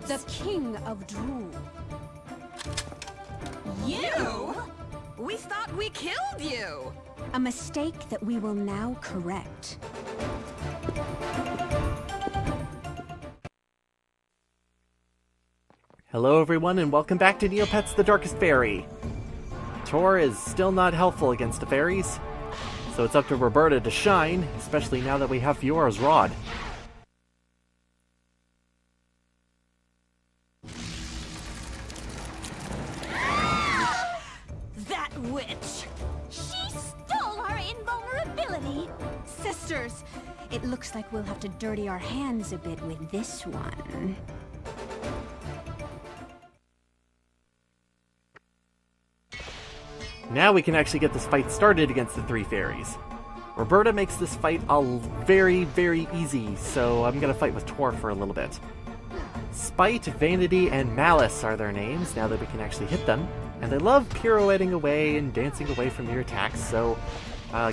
The King of Drool. You? We thought we killed you! A mistake that we will now correct. Hello everyone and welcome back to Neopets the Darkest Faerie. Tor is still not helpful against the fairies, so it's up to Roberta to shine, especially now that we have Fiora's rod. That witch! She stole our invulnerability! Sisters, it looks like we'll have to dirty our hands a bit with this one. Now we can actually get this fight started against the Three Fairies. Roberta makes this fight very, very easy, so I'm gonna fight with Tor for a little bit. Spite, Vanity, and Malice are their names, now that we can actually hit them. And they love pirouetting away and dancing away from your attacks, so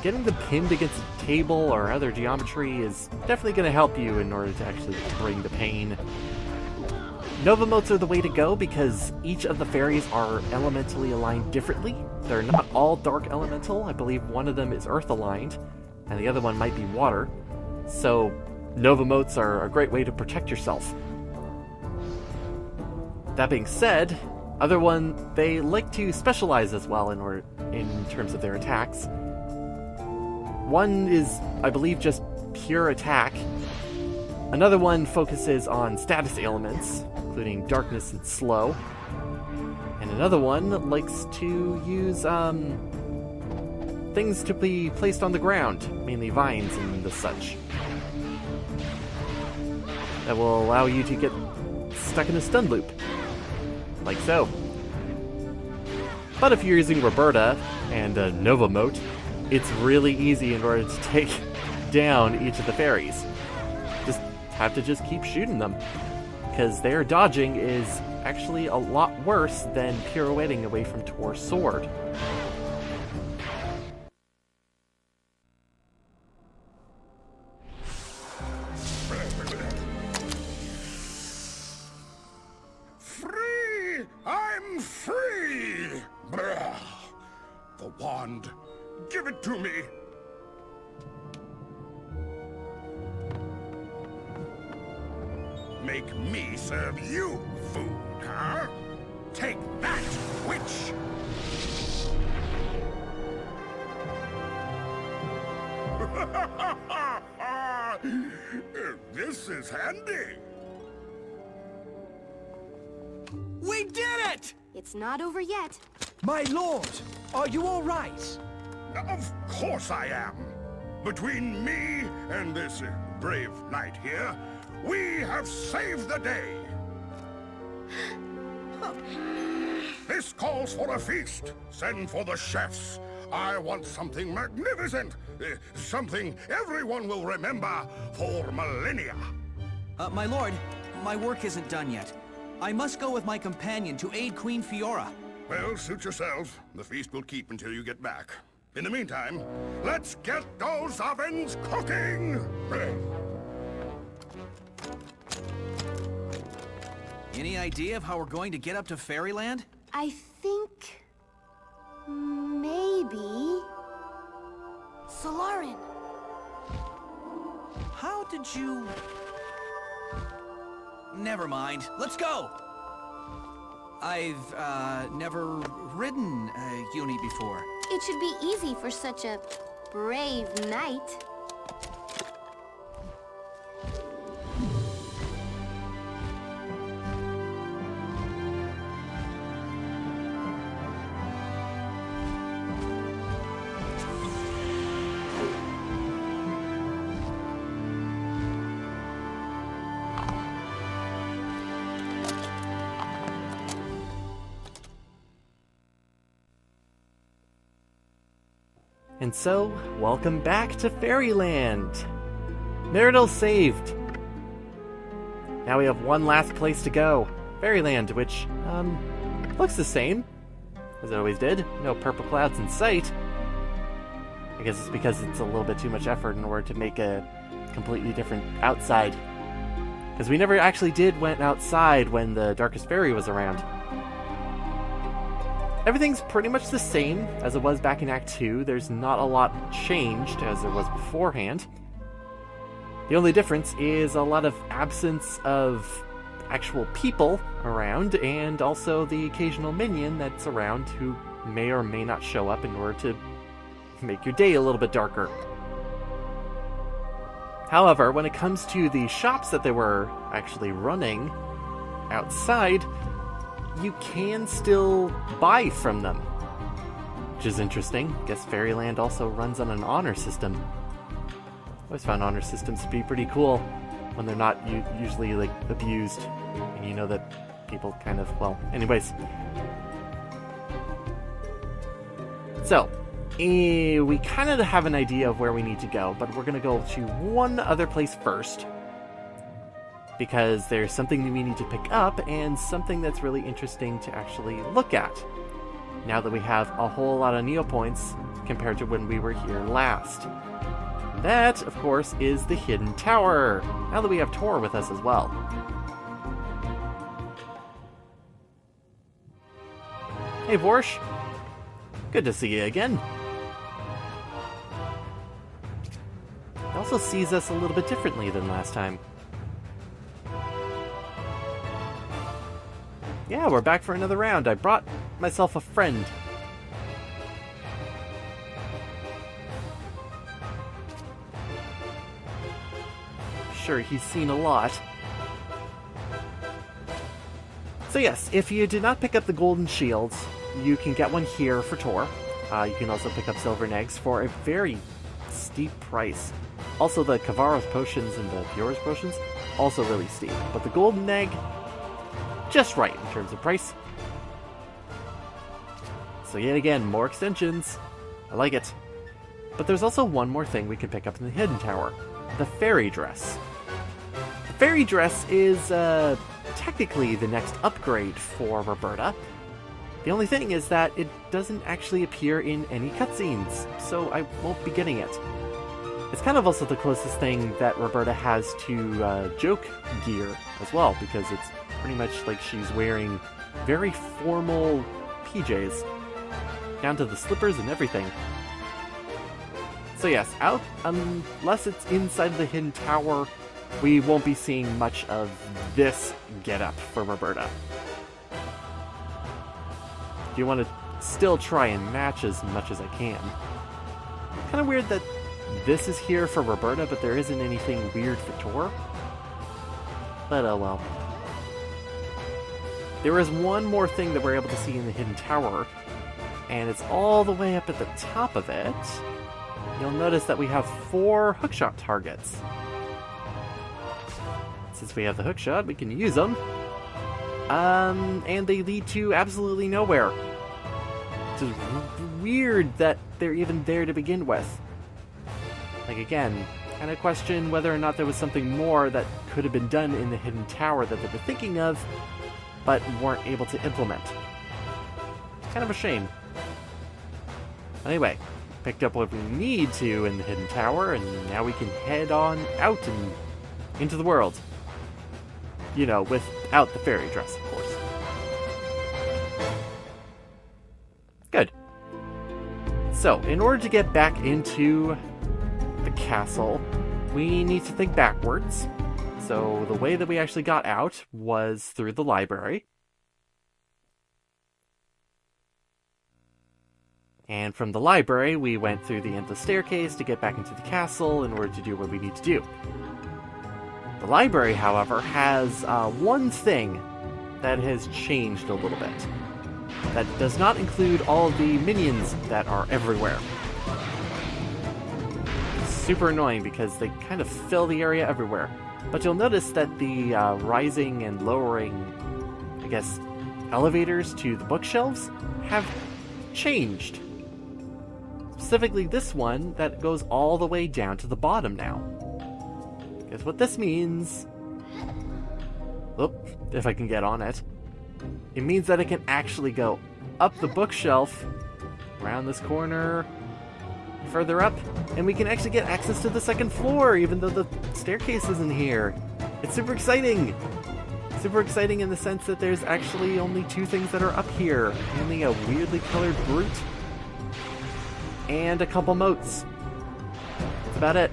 getting them pinned against a table or other geometry is definitely going to help you in order to actually bring the pain. Nova motes are the way to go because each of the fairies are elementally aligned differently. They're not all dark elemental. I believe one of them is earth aligned, and the other one might be water. So Nova motes are a great way to protect yourself. That being said, other one, they like to specialize as well in terms of their attacks. One is, I believe, just pure attack. Another one focuses on status ailments, including darkness and slow. And another one likes to use things to be placed on the ground, mainly vines and the such. That will allow you to get stuck in a stun loop. Like so. But if you're using Roberta and a Nova mote, it's really easy in order to take down each of the fairies. Just have to keep shooting them, because their dodging is actually a lot worse than pirouetting away from Tor's sword. I'm free! Brah. The wand. Give it to me! Make me serve you food, huh? Take that, witch! This is handy! We did it! It's not over yet. My lord, are you all right? Of course I am. Between me and this brave knight here, we have saved the day. This calls for a feast. Send for the chefs. I want something magnificent. Something everyone will remember for millennia. My lord, my work isn't done yet. I must go with my companion to aid Queen Fiora. Well, suit yourself. The feast will keep until you get back. In the meantime, let's get those ovens cooking! Any idea of how we're going to get up to Fairyland? I think... maybe... Solarin. How did you... Never mind. Let's go! I've, never ridden a uni before. It should be easy for such a brave knight. And so, welcome back to Fairyland! Meridel saved! Now we have one last place to go. Fairyland, which, looks the same, as it always did. No purple clouds in sight. I guess it's because it's a little bit too much effort in order to make a completely different outside. Because we never actually went outside when the Darkest Faerie was around. Everything's pretty much the same as it was back in Act 2. There's not a lot changed as there was beforehand. The only difference is a lot of absence of actual people around, and also the occasional minion that's around who may or may not show up in order to make your day a little bit darker. However, when it comes to the shops that they were actually running outside, you can still buy from them, which is interesting. I guess Fairyland also runs on an honor system. Always found honor systems to be pretty cool when they're not usually like abused, and you know that people kind of, well, anyways. So, we kind of have an idea of where we need to go, but we're going to go to one other place first, because there's something that we need to pick up, and something that's really interesting to actually look at, now that we have a whole lot of Neopoints compared to when we were here last. That, of course, is the Hidden Tower, now that we have Tor with us as well. Hey, Vorsh. Good to see you again. He also sees us a little bit differently than last time. Yeah, we're back for another round. I brought myself a friend. Sure, he's seen a lot. So yes, if you did not pick up the golden shields, you can get one here for Tor. You can also pick up silver eggs for a very steep price. Also, the Kavaros potions and the Bjor's potions, also really steep. But the golden egg, just right in terms of price. So yet again, more extensions. I like it. But there's also one more thing we can pick up in the Hidden Tower. The Fairy Dress. The Fairy Dress is technically the next upgrade for Roberta. The only thing is that it doesn't actually appear in any cutscenes, so I won't be getting it. It's kind of also the closest thing that Roberta has to joke gear as well, because it's pretty much like she's wearing very formal PJs, down to the slippers and everything. So yes, unless it's inside the Hidden Tower, we won't be seeing much of this getup for Roberta. Do you want to still try and match as much as I can? Kind of weird that this is here for Roberta, but there isn't anything weird for Tor. But oh well. There is one more thing that we're able to see in the Hidden Tower, and it's all the way up at the top of it. You'll notice that we have 4 hookshot targets. Since we have the hookshot, we can use them. And they lead to absolutely nowhere. It's just weird that they're even there to begin with. Like, again, kind of question whether or not there was something more that could have been done in the Hidden Tower that they were thinking of, but weren't able to implement. Kind of a shame. Anyway, picked up what we need to in the Hidden Tower, and now we can head on out and into the world. You know, without the fairy dress, of course. Good. So, in order to get back into the castle, we need to think backwards. So, the way that we actually got out was through the library. And from the library, we went through the endless staircase to get back into the castle in order to do what we need to do. The library, however, has one thing that has changed a little bit. That does not include all of the minions that are everywhere. Super annoying because they kind of fill the area everywhere. But you'll notice that the rising and lowering, I guess, elevators to the bookshelves have changed. Specifically this one that goes all the way down to the bottom now. Guess what this means? Oop, if I can get on it. It means that it can actually go up the bookshelf, around this corner, further up, and we can actually get access to the second floor, even though the staircase isn't here. It's super exciting! Super exciting in the sense that there's actually only 2 things that are up here. Only a weirdly colored brute and a couple moats. That's about it.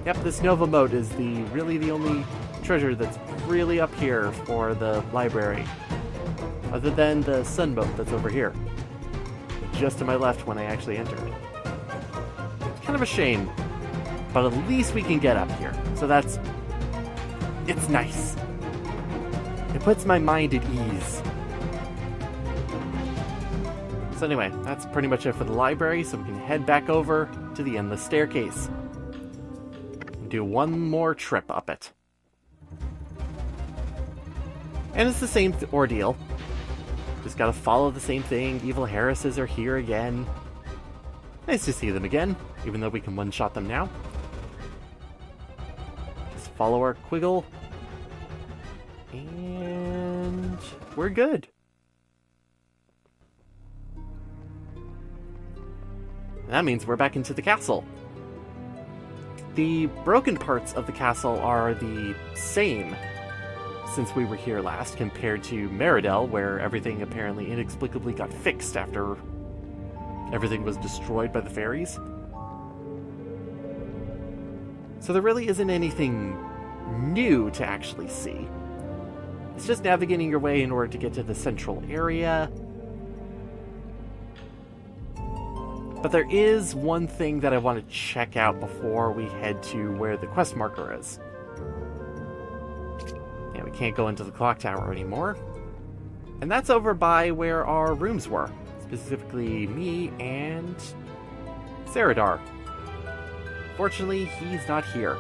Yep, this Nova moat is really the only treasure that's really up here for the library. Other than the sun moat that's over here. Just to my left when I actually entered. It's kind of a shame. But at least we can get up here. So it's nice. It puts my mind at ease. So anyway, that's pretty much it for the library, so we can head back over to the endless staircase. And do one more trip up it. And it's the same ordeal. Just gotta follow the same thing. Evil Harrises are here again. Nice to see them again, even though we can one-shot them now. Just follow our Quiggle. And we're good. And that means we're back into the castle. The broken parts of the castle are the same since we were here last, compared to Meridel, where everything apparently inexplicably got fixed after everything was destroyed by the fairies. So there really isn't anything new to actually see. It's just navigating your way in order to get to the central area. But there is one thing that I want to check out before we head to where the quest marker is. Yeah, we can't go into the clock tower anymore. And that's over by where our rooms were. Specifically, me and Saradar. Fortunately, he's not here.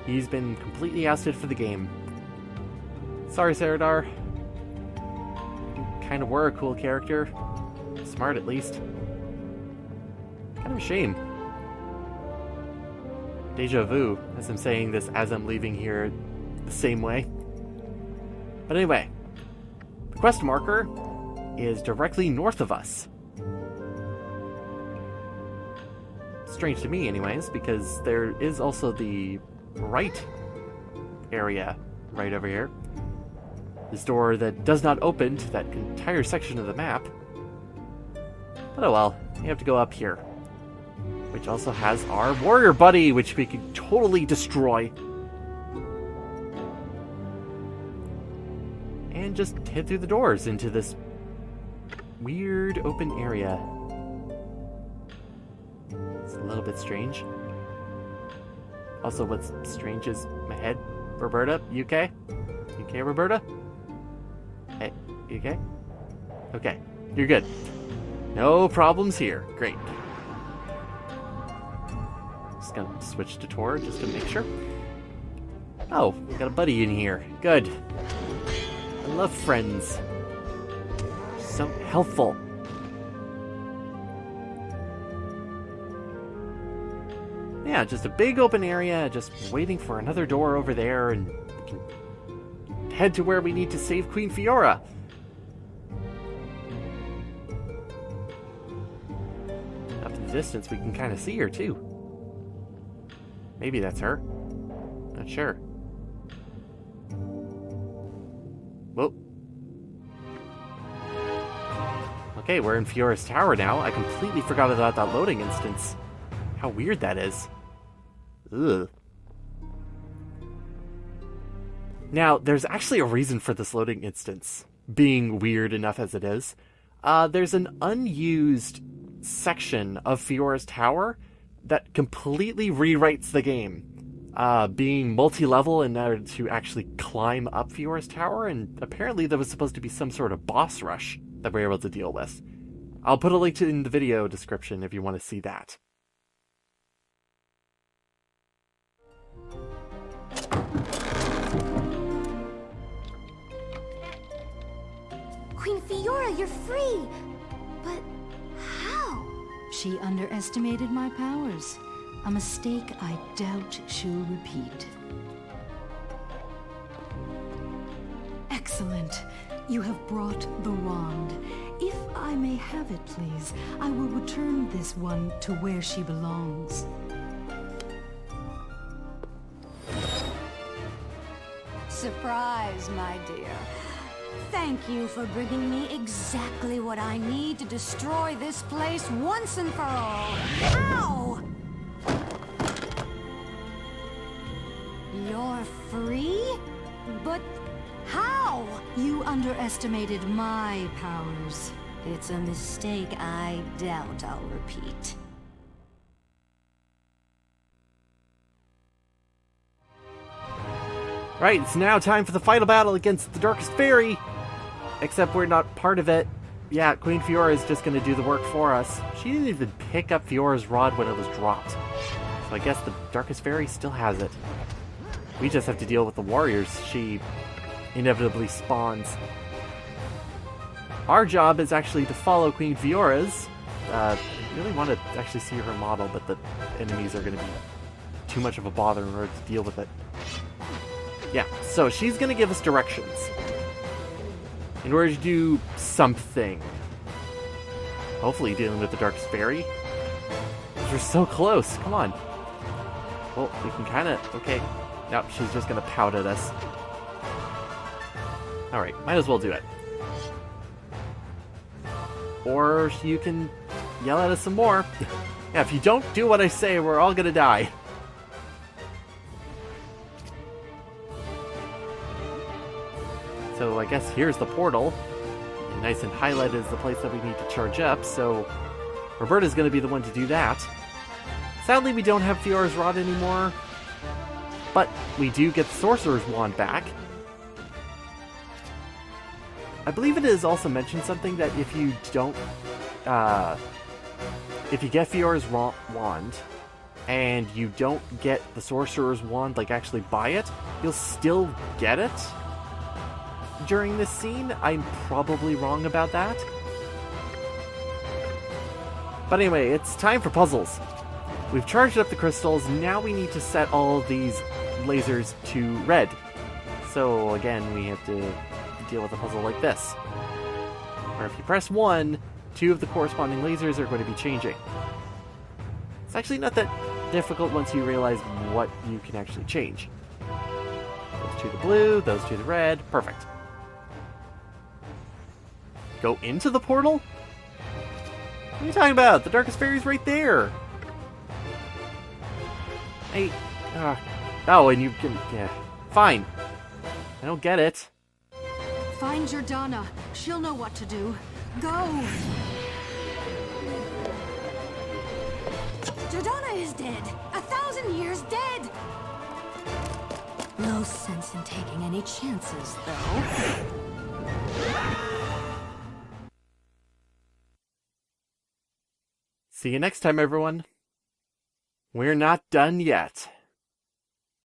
He's been completely ousted for the game. Sorry, Saradar. You kind of were a cool character. Smart, at least. Kind of a shame. Deja vu, as I'm saying this as I'm leaving here the same way. But anyway, the quest marker is directly north of us. Strange to me anyways, because there is also the right area right over here. This door that does not open to that entire section of the map. But oh well, you have to go up here. Which also has our warrior buddy, which we can totally destroy. And just head through the doors into this weird open area. It's a little bit strange. Also, what's strange is my head. Roberta, you okay? You okay, Roberta? Hey, you okay? Okay, you're good. No problems here. Great. Just gonna switch to Tor just to make sure. Oh, we got a buddy in here. Good. I love friends. So helpful. Yeah, just a big open area, just waiting for another door over there, and we can head to where we need to save Queen Fiora. Up in the distance, we can kind of see her, too. Maybe that's her. Not sure. Whoa. Okay, we're in Fiora's tower now. I completely forgot about that loading instance. How weird that is. Ugh. Now, there's actually a reason for this loading instance being weird enough as it is. There's an unused section of Fiora's tower that completely rewrites the game. Being multi-level in order to actually climb up Fiora's tower, and apparently there was supposed to be some sort of boss rush that we're able to deal with. I'll put a link in the video description if you want to see that. Queen Fiora, you're free! But how? She underestimated my powers. A mistake I doubt she'll repeat. Excellent. You have brought the wand. If I may have it, please, I will return this one to where she belongs. surprise, my dear. Thank you for bringing me exactly what I need to destroy this place once and for all. Ow! You're free? But how? You underestimated my powers. It's a mistake I doubt I'll repeat. Right, it's now time for the final battle against the Darkest Faerie. Except we're not part of it. Yeah, Queen Fiora is just going to do the work for us. She didn't even pick up Fiora's rod when it was dropped. So I guess the Darkest Faerie still has it. We just have to deal with the warriors she inevitably spawns. Our job is actually to follow Queen Fiora's. I really want to actually see her model, but the enemies are going to be too much of a bother in order to deal with it. Yeah, so she's going to give us directions in order to do something. Hopefully dealing with the Darkest Faerie. We're so close, come on. Well, we can kind of... Okay. Nope, she's just going to pout at us. Alright, might as well do it. Or you can yell at us some more. Yeah, if you don't do what I say, we're all going to die. So I guess here's the portal. And nice and highlighted is the place that we need to charge up, so Roberta's going to be the one to do that. Sadly, we don't have Fiora's Rod anymore, but we do get the Sorcerer's Wand back. I believe it is also mentioned something that if you don't, if you get Fiora's Wand, and you don't get the Sorcerer's Wand, like actually buy it, you'll still get it during this scene. I'm probably wrong about that. But anyway, it's time for puzzles. We've charged up the crystals, now we need to set all of these lasers to red. So again, we have to deal with a puzzle like this, where if you press 1, 2 of the corresponding lasers are going to be changing. It's actually not that difficult once you realize what you can actually change. Those two the blue, those two the red, perfect. Go into the portal? What are you talking about? The Darkest Faerie's right there! Hey, oh, and you can, yeah, fine. I don't get it. Find Jordana. She'll know what to do. Go! Jordana is dead. 1,000 years dead! No sense in taking any chances, though. See you next time, everyone. We're not done yet.